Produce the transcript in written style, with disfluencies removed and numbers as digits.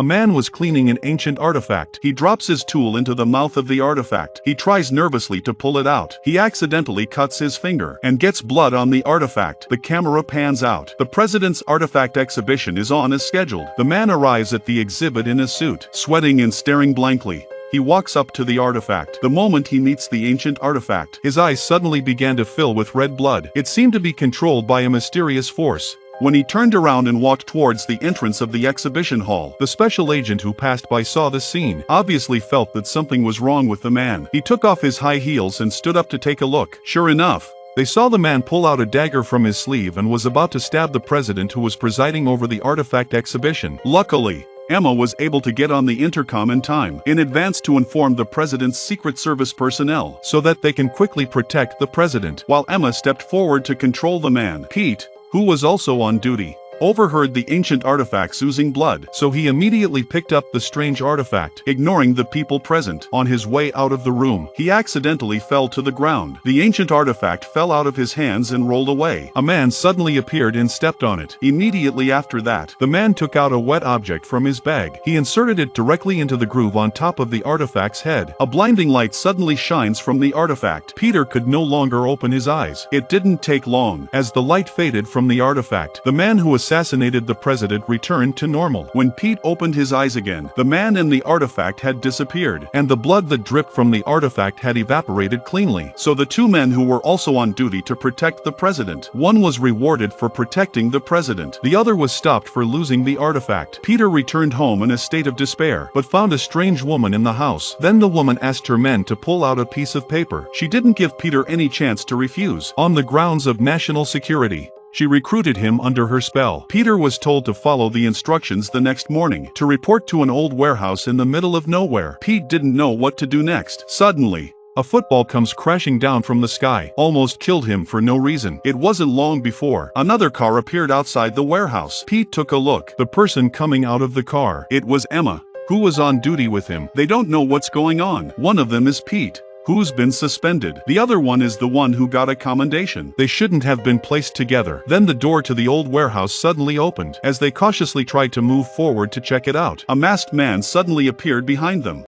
A man was cleaning an ancient artifact. He drops his tool into the mouth of the artifact. He tries nervously to pull it out. He accidentally cuts his finger and gets blood on the artifact. The camera pans out. The president's artifact exhibition is on as scheduled. The man arrives at the exhibit in a suit, sweating and staring blankly. He walks up to the artifact. The moment he meets the ancient artifact, his eyes suddenly began to fill with red blood. It seemed to be controlled by a mysterious force. When he turned around and walked towards the entrance of the exhibition hall, the special agent who passed by saw the scene, obviously felt that something was wrong with the man. He took off his high heels and stood up to take a look. Sure enough, they saw the man pull out a dagger from his sleeve and was about to stab the president who was presiding over the artifact exhibition. Luckily, Emma was able to get on the intercom in time, in advance to inform the president's Secret Service personnel, so that they can quickly protect the president. While Emma stepped forward to control the man, Pete, who was also on duty, overheard the ancient artifacts oozing blood, so he immediately picked up the strange artifact, ignoring the people present. On his way out of the room, he accidentally fell to the ground. The ancient artifact fell out of his hands and rolled away. A man suddenly appeared and stepped on it. Immediately after that, the man took out a wet object from his bag. He inserted it directly into the groove on top of the artifact's head. A blinding light suddenly shines from the artifact. Peter could no longer open his eyes. It didn't take long. As the light faded from the artifact, the man who assassinated the president returned to normal. When Pete opened his eyes again, the man and the artifact had disappeared, and the blood that dripped from the artifact had evaporated cleanly. So the two men who were also on duty to protect the president, one was rewarded for protecting the president, the other was stopped for losing the artifact. Peter returned home in a state of despair, but found a strange woman in the house. Then the woman asked her men to pull out a piece of paper. She didn't give Peter any chance to refuse, on the grounds of national security. She recruited him under her spell. Peter was told to follow the instructions the next morning, to report to an old warehouse in the middle of nowhere. Pete didn't know what to do next. Suddenly, a football comes crashing down from the sky, almost killed him for no reason. It wasn't long before another car appeared outside the warehouse. Pete took a look. The person coming out of the car, it was Emma, who was on duty with him. They don't know what's going on. One of them is Pete, who's been suspended. The other one is the one who got a commendation. They shouldn't have been placed together. Then the door to the old warehouse suddenly opened. As they cautiously tried to move forward to check it out, a masked man suddenly appeared behind them.